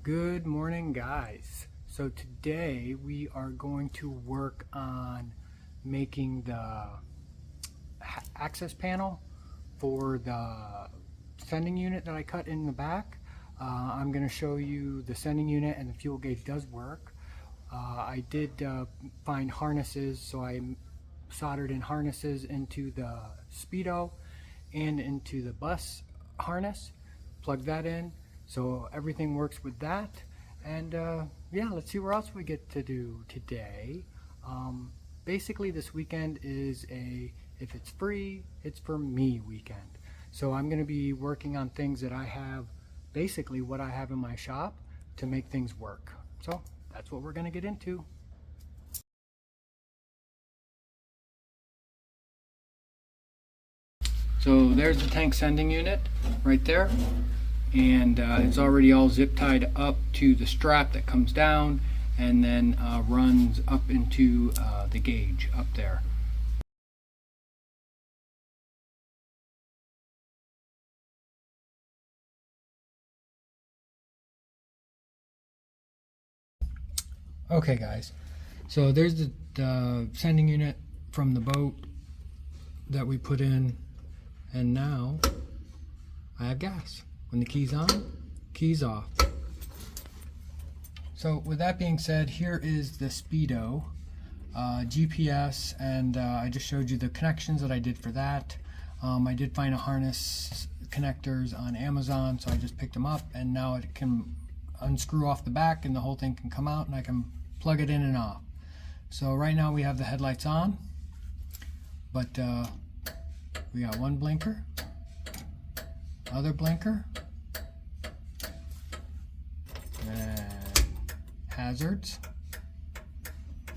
Good morning, guys. So today we are going to work on making the access panel for the sending unit that I cut in the back. I'm going to show you the sending unit, and the fuel gauge does work. I did find harnesses, so I soldered in harnesses into the speedo and into the bus harness, plug that in, so everything works with that. And yeah, let's see what else we get to do today. Basically this weekend is if it's free, it's for me weekend. So I'm going to be working on things that I have, basically what I have in my shop, to make things work. So that's what we're going to get into. So there's the tank sending unit right there, and it's already all zip tied up to the strap that comes down and then runs up into the gauge up there. Okay guys, so there's the sending unit from the boat that we put in, and now I have gas. When the key's on, key's off. So with that being said, here is the speedo GPS, and I just showed you the connections that I did for that. I did find a harness connectors on Amazon, so I just picked them up, and now it can unscrew off the back and the whole thing can come out, and I can plug it in and off. So right now we have the headlights on, but we got one blinker, other blinker, and hazards,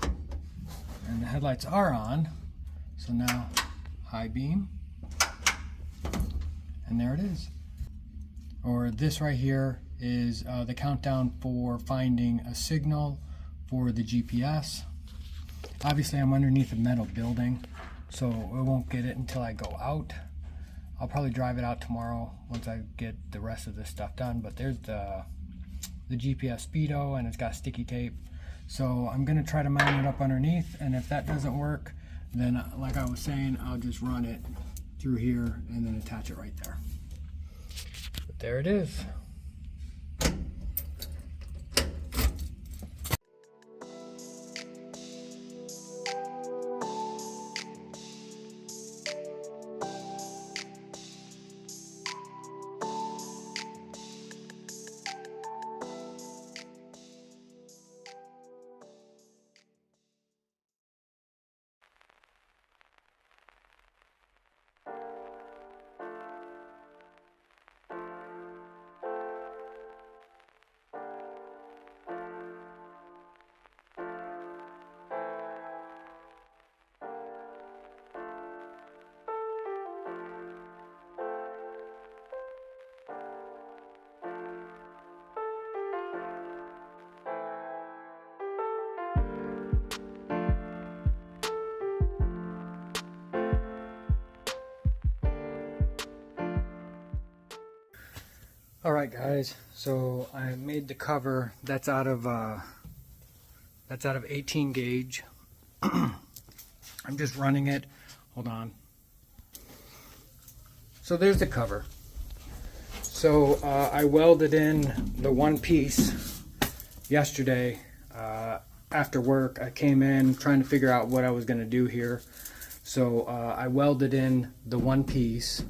and the headlights are on. So now high beam, and there it is. Or this right here is the countdown for finding a signal for the GPS. Obviously I'm underneath a metal building, so I won't get it until I go out. I'll probably drive it out tomorrow once I get the rest of this stuff done. But there's the GPS speedo, and it's got sticky tape. So I'm gonna try to mount it up underneath, and if that doesn't work, then like I was saying, I'll just run it through here and then attach it right there. But there it is. Alright guys, so I made the cover. That's out of 18 gauge. I'm just running it. Hold on. So there's the cover. So I welded in the one piece yesterday after work. I came in trying to figure out what I was going to do here. So I welded in the one piece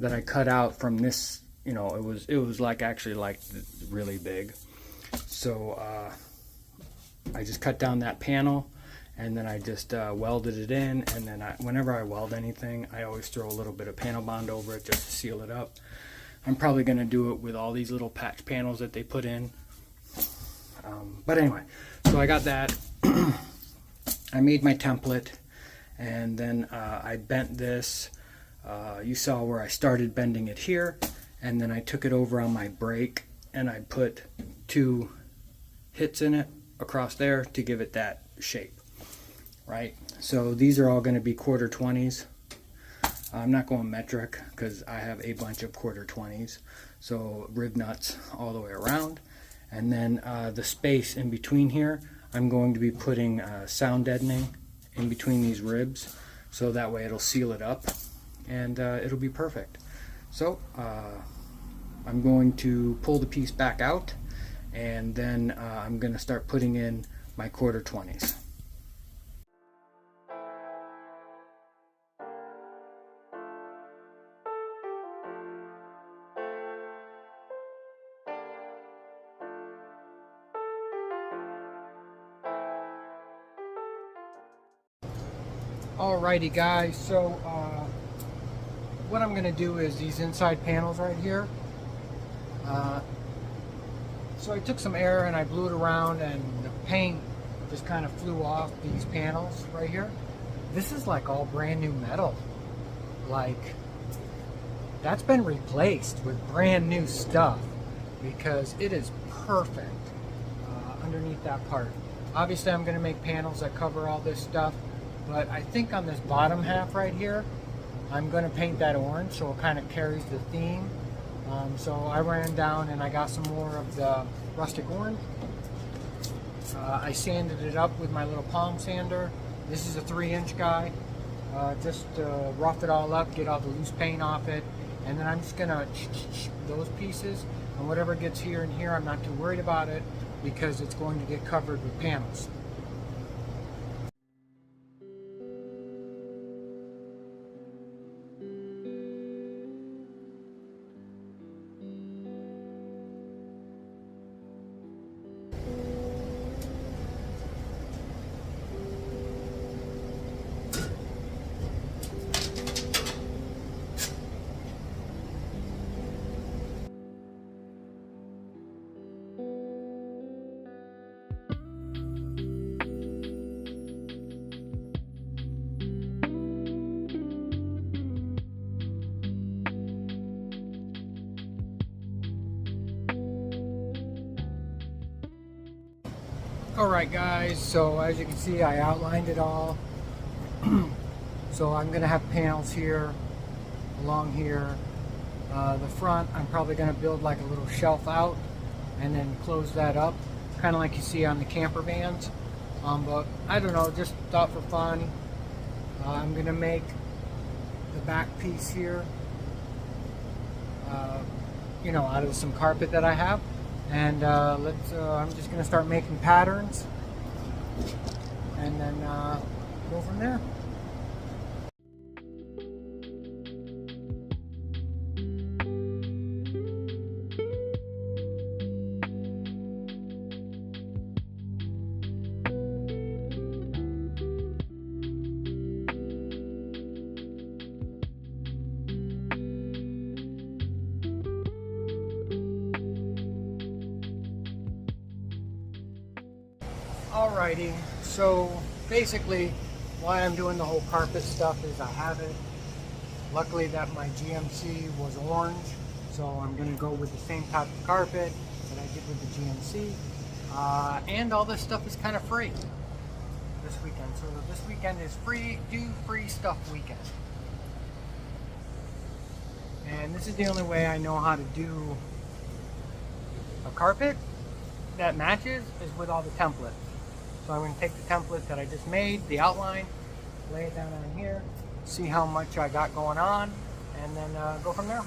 that I cut out from this. You know, it was like actually like really big. So I just cut down that panel, and then I just welded it in. And then whenever I weld anything, I always throw a little bit of panel bond over it just to seal it up. I'm probably going to do it with all these little patch panels that they put in. But anyway, so I got that. I made my template, and then I bent this. You saw where I started bending it here. And then I took it over on my brake, and I put 2 hits in it across there to give it that shape, right? So these are all going to be 1/4 20s. I'm not going metric because I have a bunch of 1/4 20s. So rib nuts all the way around, And then the space in between here, I'm going to be putting sound deadening in between these ribs, so that way it'll seal it up and it'll be perfect. So I'm going to pull the piece back out, and then I'm going to start putting in my 1/4-20s. Alrighty guys, so what I'm going to do is these inside panels right here. So I took some air and I blew it around, and the paint just kind of flew off these panels right here. This is like all brand new metal. Like, that's been replaced with brand new stuff because it is perfect underneath that part. Obviously I'm going to make panels that cover all this stuff, but I think on this bottom half right here, I'm going to paint that orange so it kind of carries the theme. So I ran down and I got some more of the rustic orange. I sanded it up with my little palm sander. This is a 3-inch guy. Just rough it all up, get all the loose paint off it, and then I'm just going to those pieces, and whatever gets here and here, I'm not too worried about it because it's going to get covered with panels. Alright guys, so as you can see I outlined it all. So I'm going to have panels here, along here. The front I'm probably going to build like a little shelf out and then close that up, kind of like you see on the camper vans. But I don't know, just thought for fun. I'm going to make the back piece here, you know, out of some carpet that I have. And I'm just going to start making patterns and then go from there. Alrighty, so basically why I'm doing the whole carpet stuff is I have it. Luckily that my GMC was orange, so I'm going to go with the same type of carpet that I did with the GMC. And all this stuff is kind of free this weekend. So this weekend is free stuff weekend. And this is the only way I know how to do a carpet that matches is with all the templates. So I'm going to take the template that I just made, the outline, lay it down on here, see how much I got going on, and then go from there.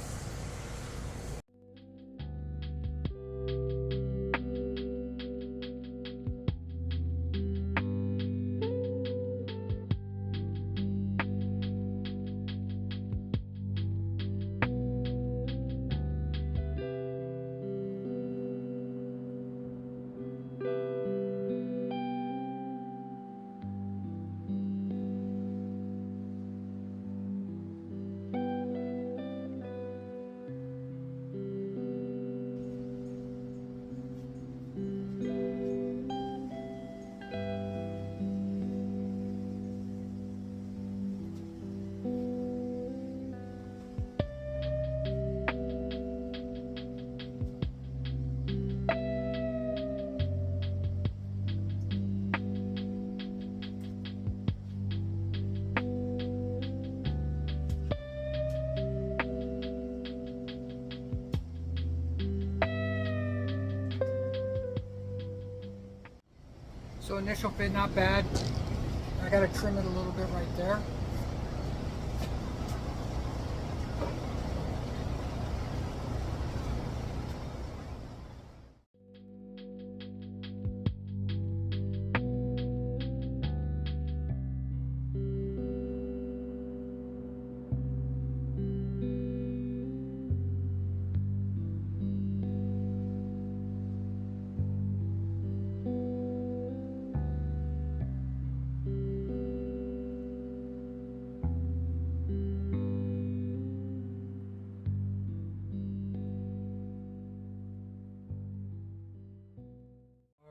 So initial fit, not bad. I gotta trim it a little bit right there.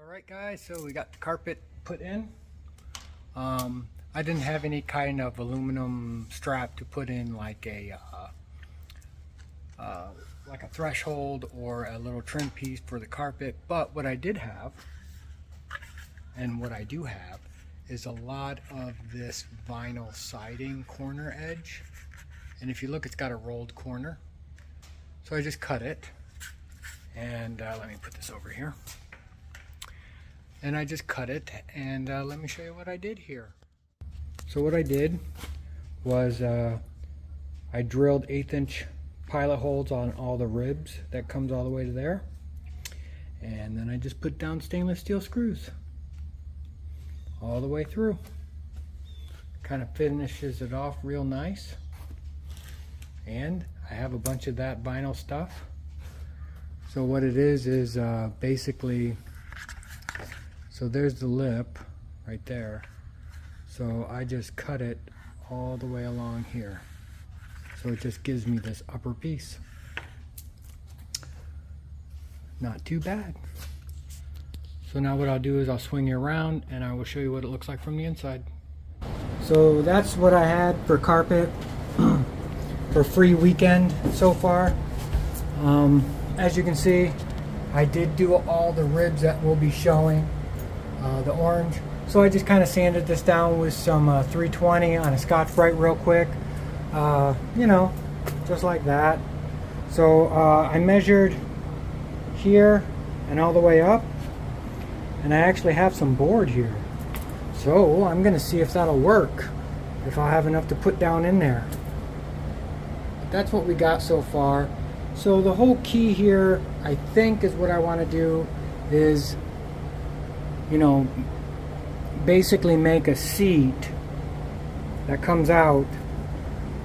Alright guys, so we got the carpet put in. I didn't have any kind of aluminum strap to put in like a threshold or a little trim piece for the carpet, but what I did have, and what I do have, is a lot of this vinyl siding corner edge, and if you look, it's got a rolled corner. So I just cut it, and let me put this over here. And I just cut it, and let me show you what I did here. So what I did was I drilled 1/8 inch pilot holes on all the ribs that comes all the way to there, and then I just put down stainless steel screws all the way through. Kind of finishes it off real nice, and I have a bunch of that vinyl stuff. So what it is basically, so there's the lip right there. So I just cut it all the way along here. So it just gives me this upper piece. Not too bad. So now what I'll do is I'll swing you around and I will show you what it looks like from the inside. So that's what I had for carpet for free weekend so far. As you can see, I did do all the ribs that we'll be showing. The orange. So I just kind of sanded this down with some 320 on a Scotch-Brite real quick. You know, just like that. So I measured here and all the way up, and I actually have some board here. So I'm going to see if that'll work, if I'll have enough to put down in there. But that's what we got so far. So the whole key here, I think, is what I want to do is, you know, basically make a seat that comes out,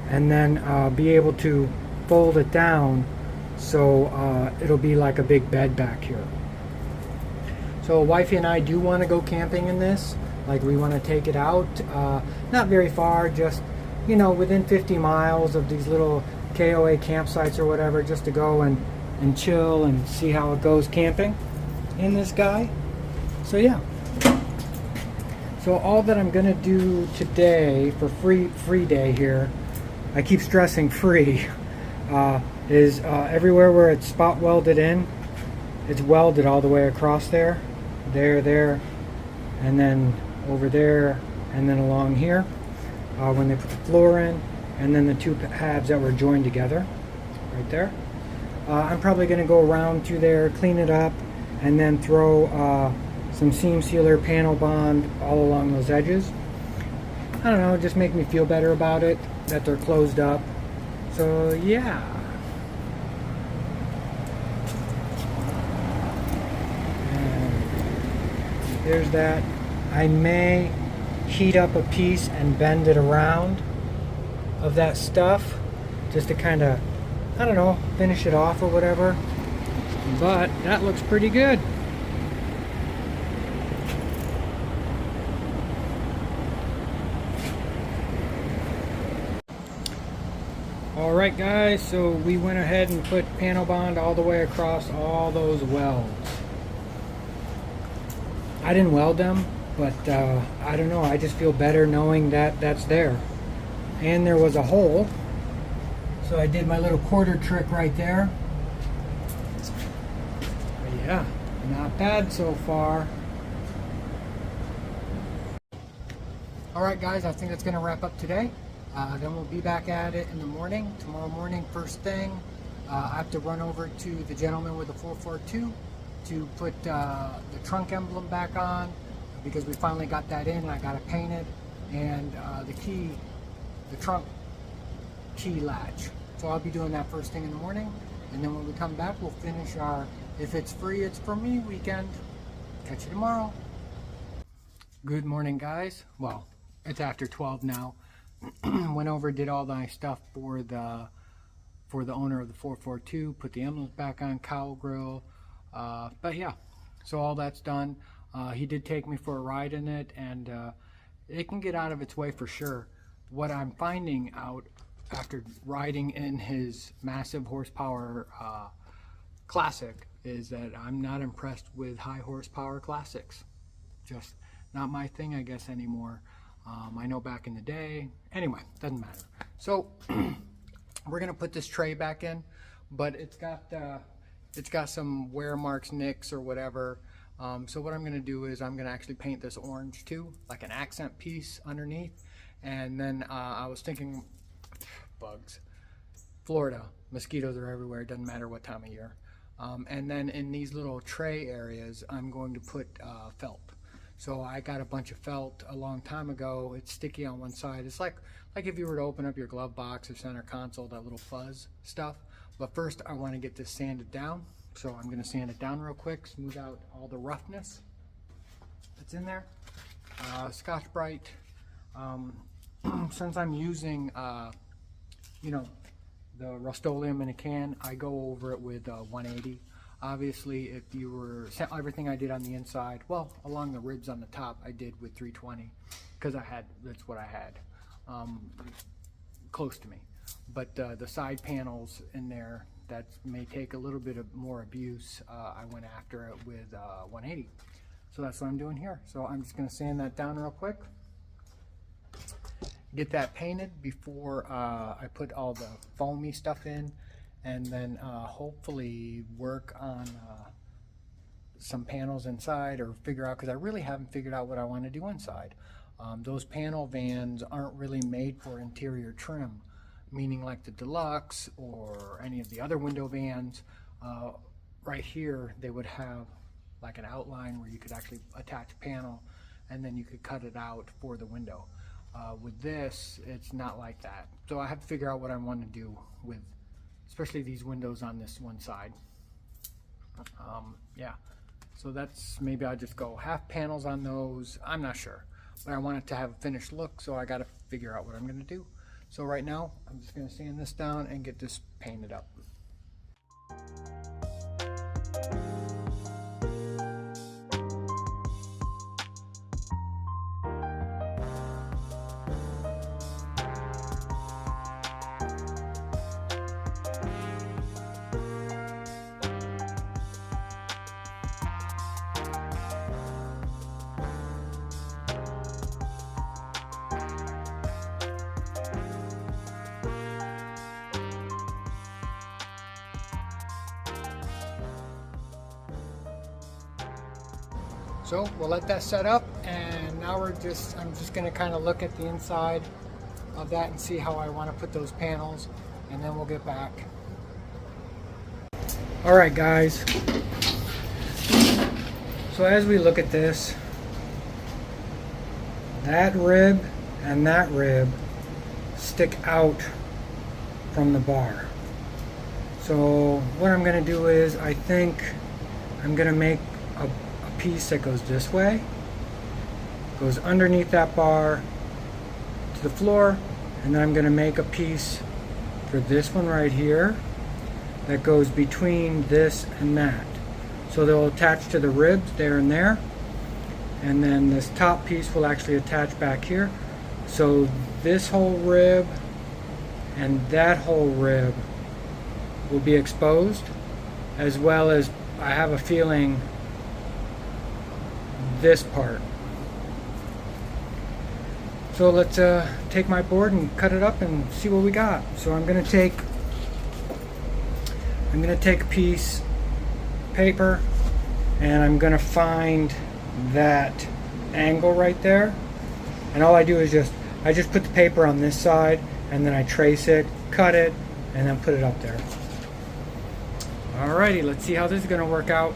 and then be able to fold it down so it'll be like a big bed back here. So wifey and I do want to go camping in this. Like, we want to take it out, not very far, just, you know, within 50 miles of these little KOA campsites or whatever, just to go and chill and see how it goes camping in this guy. So yeah. So all that I'm gonna do today for free day here, I keep stressing free, is everywhere where it's spot welded in, it's welded all the way across there, there, and then over there, and then along here, when they put the floor in, and then the two halves that were joined together, right there. I'm probably gonna go around through there, clean it up, and then throw some seam sealer panel bond all along those edges. I don't know, just make me feel better about it, that they're closed up. So yeah. And there's that. I may heat up a piece and bend it around of that stuff just to kind of, I don't know, finish it off or whatever. But that looks pretty good. Alright guys, so we went ahead and put panel bond all the way across all those welds. I didn't weld them, but I don't know, I just feel better knowing that that's there. And there was a hole, so I did my little quarter trick right there. But yeah, not bad so far. Alright guys, I think that's going to wrap up today. Then we'll be back at it in the morning. Tomorrow morning, first thing, I have to run over to the gentleman with the 442 to put the trunk emblem back on, because we finally got that in and I got it painted, and the trunk key latch. So I'll be doing that first thing in the morning, and then when we come back we'll finish our If It's Free It's For Me weekend. Catch you tomorrow. Good morning, guys. Well, it's after 12 now. Went over, did all my stuff for the owner of the 442, put the emblems back on, cowl grill, but yeah, so all that's done. He did take me for a ride in it, and it can get out of its way for sure. What I'm finding out after riding in his massive horsepower classic is that I'm not impressed with high horsepower classics. Just not my thing, I guess, anymore. I know back in the day. Anyway, doesn't matter. So we're gonna put this tray back in, but it's got some wear marks, nicks, or whatever. So what I'm gonna do is I'm gonna actually paint this orange too, like an accent piece underneath. And then I was thinking, bugs, Florida, mosquitoes are everywhere. It doesn't matter what time of year. And then in these little tray areas, I'm going to put felt. So I got a bunch of felt a long time ago. It's sticky on one side. It's like if you were to open up your glove box or center console, that little fuzz stuff. But first I want to get this sanded down. So I'm going to sand it down real quick, smooth out all the roughness that's in there. Scotch-Brite. Since I'm using, you know, the Rust-Oleum in a can, I go over it with 180. Obviously, if you were, everything I did on the inside, well, along the ribs on the top, I did with 320, because that's what I had, close to me. But the side panels in there, that may take a little bit of more abuse, I went after it with 180. So that's what I'm doing here. So I'm just going to sand that down real quick. Get that painted before I put all the foamy stuff in, and then hopefully work on some panels inside, or figure out, because I really haven't figured out what I want to do inside. Those panel vans aren't really made for interior trim, meaning like the Deluxe or any of the other window vans. Right here they would have like an outline where you could actually attach a panel, and then you could cut it out for the window. With this, it's not like that. So I have to figure out what I want to do with, especially these windows on this one side. Yeah, so that's, maybe I'll just go half panels on those. I'm not sure, but I want it to have a finished look, so I got to figure out what I'm going to do. So right now, I'm just going to sand this down and get this painted up. So we'll let that set up, and now I'm just going to kind of look at the inside of that and see how I want to put those panels, and then we'll get back. Alright guys, so as we look at this, that rib and that rib stick out from the bar. So what I'm going to do is, I think I'm going to make a piece that goes this way, goes underneath that bar to the floor, and then I'm going to make a piece for this one right here that goes between this and that. So they'll attach to the ribs there and there, and then this top piece will actually attach back here. So this whole rib and that whole rib will be exposed, as well as, I have a feeling, this part. So let's take my board and cut it up and see what we got. So I'm gonna take a piece of paper, and I'm gonna find that angle right there, and all I do is I just put the paper on this side, and then I trace it, cut it, and then put it up there. Alrighty, let's see how this is gonna work out.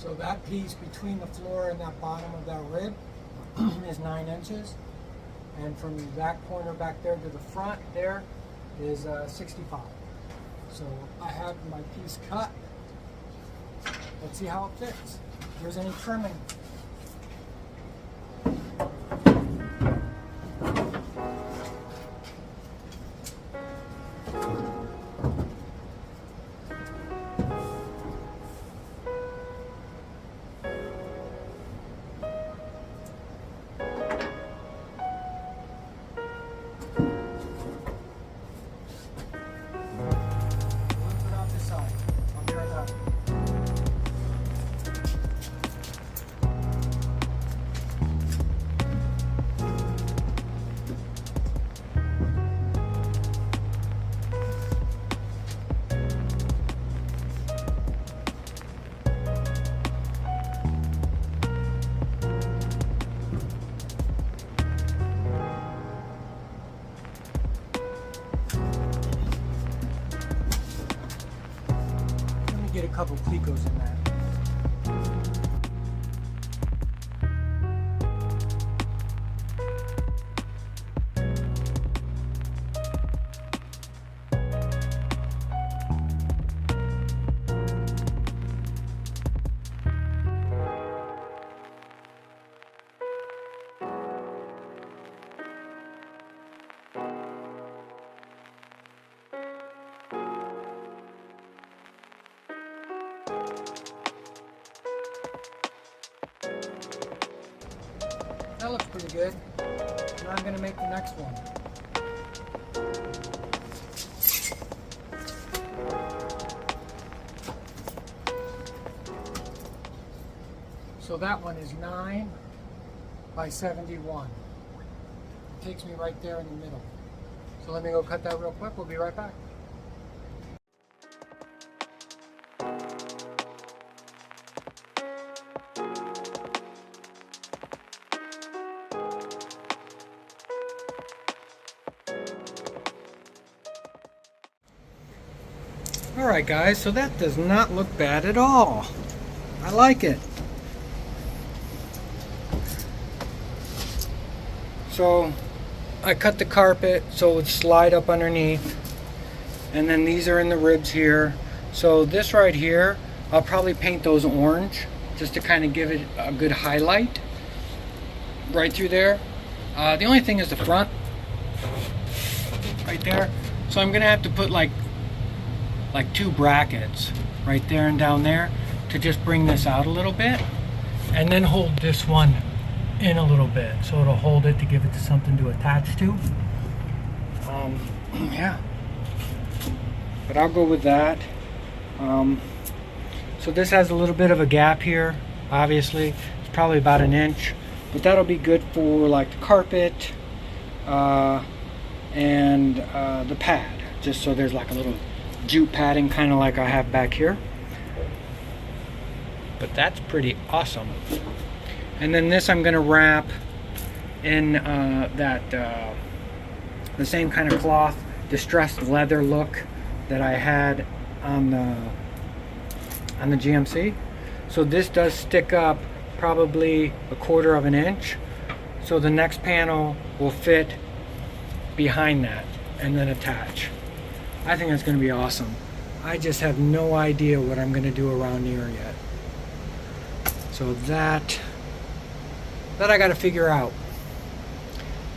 So that piece between the floor and that bottom of that rib is 9 inches. And from that corner back there to the front there is 65. So I have my piece cut. Let's see how it fits. If there's any trimming. Get a couple plicos in that. That looks pretty good. Now I'm going to make the next one. So that one is 9 by 71. It takes me right there in the middle. So let me go cut that real quick. We'll be right back. Alright guys, so that does not look bad at all. I like it. So I cut the carpet so it would slide up underneath, and then these are in the ribs here. So this right here, I'll probably paint those orange just to kind of give it a good highlight right through there. The only thing is the front right there. So I'm gonna have to put like 2 brackets right there and down there to just bring this out a little bit, and then hold this one in a little bit so it'll hold it to give it to something to attach to. Yeah, but I'll go with that. So this has a little bit of a gap here, obviously it's probably about 1 inch, but that'll be good for like the carpet and the pad, just so there's like a little jute padding kind of like I have back here. But that's pretty awesome. And then this I'm going to wrap in the same kind of cloth, distressed leather look that I had on the GMC. So this does stick up probably 1/4 of an inch, so the next panel will fit behind that and then attach. I think that's going to be awesome. I just have no idea what I'm going to do around here yet. So that I got to figure out,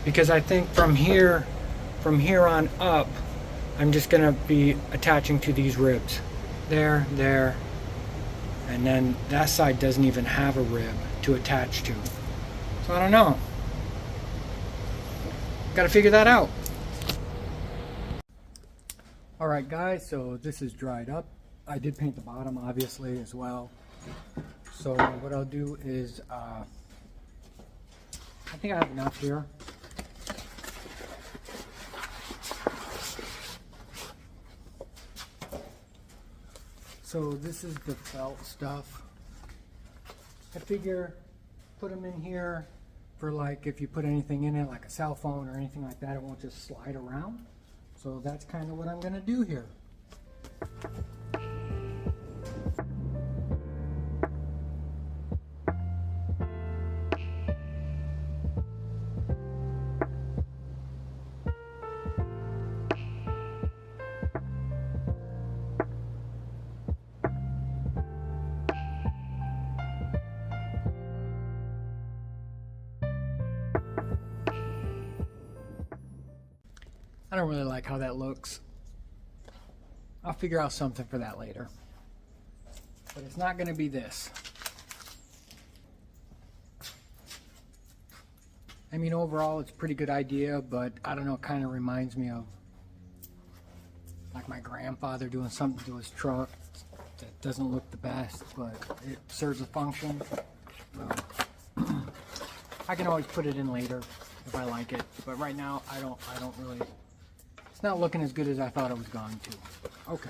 because I think from here on up I'm just going to be attaching to these ribs there, and then that side doesn't even have a rib to attach to. So I don't know. Got to figure that out. Alright guys, so this is dried up. I did paint the bottom obviously as well. So what I'll do is, I think I have enough here. So this is the felt stuff. I figure put them in here for like if you put anything in it, like a cell phone or anything like that, it won't just slide around. So that's kind of what I'm going to do here. I don't really like how that looks. I'll figure out something for that later. But it's not going to be this. I mean, overall, it's a pretty good idea, but I don't know, it kind of reminds me of like my grandfather doing something to his truck that doesn't look the best, but it serves a function. I can always put it in later if I like it, but right now I don't really. It's not looking as good as I thought it was going to. Okay.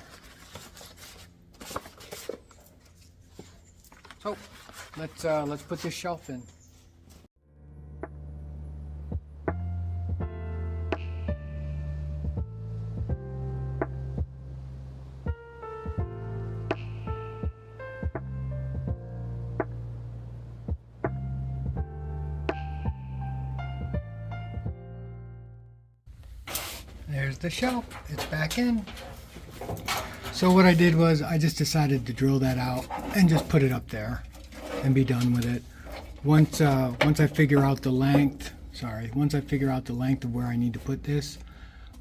So let's put this shelf in. There's the shelf. It's back in. So what I did was I just decided to drill that out and just put it up there and be done with it. Once I figure out the length, once I figure out the length of where I need to put this,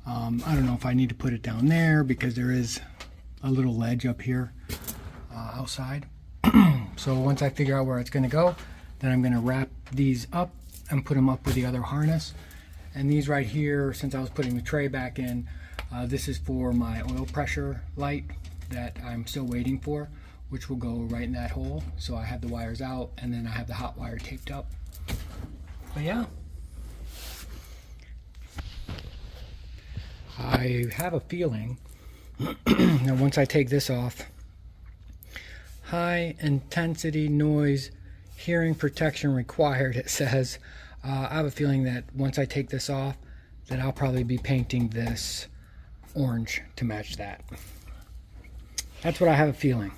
I don't know if I need to put it down there because there is a little ledge up here outside. So once I figure out where it's going to go, then I'm going to wrap these up and put them up with the other harness. And these right here, since I was putting the tray back in, this is for my oil pressure light that I'm still waiting for, which will go right in that hole. So I have the wires out and then I have the hot wire taped up. But yeah, I have a feeling that once I take this off, high intensity noise hearing protection required, it says. I have a feeling that once I take this off, that I'll probably be painting this orange to match that. That's what I have a feeling.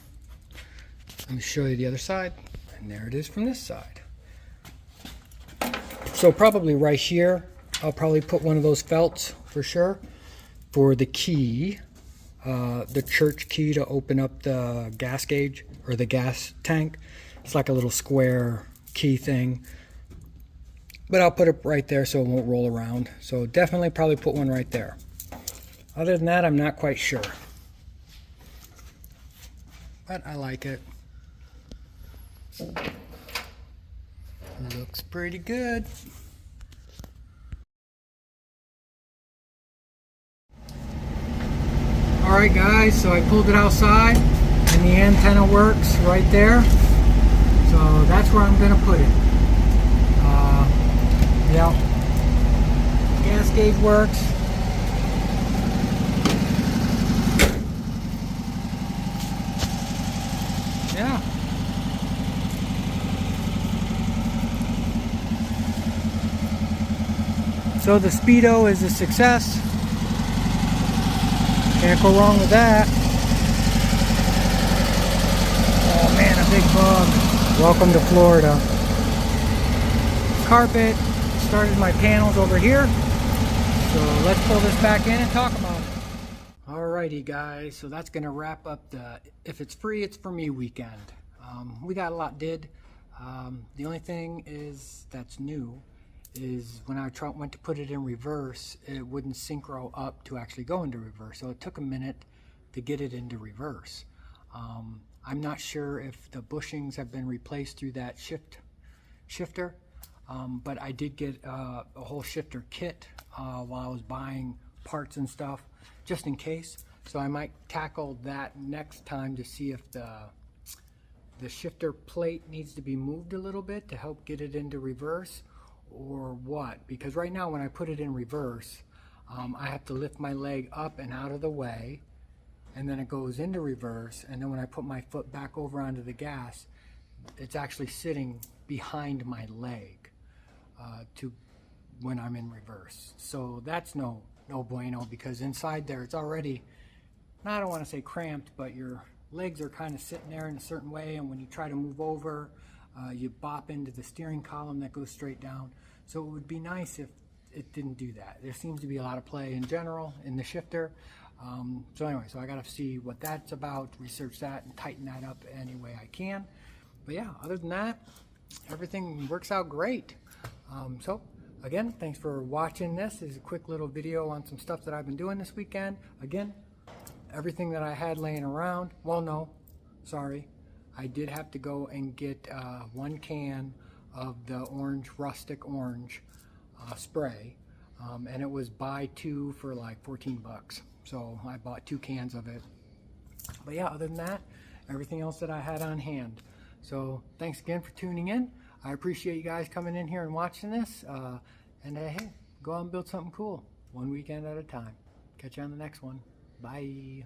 Let me show you the other side, and there it is from this side. So probably right here, I'll probably put one of those felts for sure for the key, the church key to open up the gas gauge or the gas tank. It's like a little square key thing. But I'll put it right there so it won't roll around. So definitely probably put one right there. Other than that, I'm not quite sure. But I like it. Looks pretty good. Alright guys, so I pulled it outside and the antenna works right there. So that's where I'm going to put it. Yeah, gas gauge works. Yeah. So the speedo is a success. Can't go wrong with that. Oh man, a big bug. Welcome to Florida. Carpet. Started my panels over here, so let's pull this back in and talk about it. Alrighty guys, so that's gonna wrap up the if it's free it's for me weekend. We got a lot did. The only thing is that's new is when I went to put it in reverse, it wouldn't synchro up to actually go into reverse, so it took a minute to get it into reverse. I'm not sure if the bushings have been replaced through that shifter. But I did get a whole shifter kit while I was buying parts and stuff, just in case. So I might tackle that next time to see if the shifter plate needs to be moved a little bit to help get it into reverse or what. Because right now when I put it in reverse, I have to lift my leg up and out of the way, and then it goes into reverse. And then when I put my foot back over onto the gas, it's actually sitting behind my leg. To when I'm in reverse. So that's no bueno, because inside there it's already, I don't want to say cramped, but your legs are kind of sitting there in a certain way, and when you try to move over, you bop into the steering column that goes straight down. So it would be nice if it didn't do that. There seems to be a lot of play in general in the shifter. So anyway, so I got to see what that's about, research that, and tighten that up any way I can. But yeah, other than that, everything works out great. So Again, thanks for watching this. This is a quick little video on some stuff that I've been doing this weekend. Again, everything that I had laying around. Well, no, sorry. I did have to go and get 1 can of the rustic orange spray. And it was buy 2 for like 14 bucks. So I bought 2 cans of it. But yeah, other than that, everything else that I had on hand. So thanks again for tuning in. I appreciate you guys coming in here and watching this. Hey, go out and build something cool. One weekend at a time. Catch you on the next one. Bye.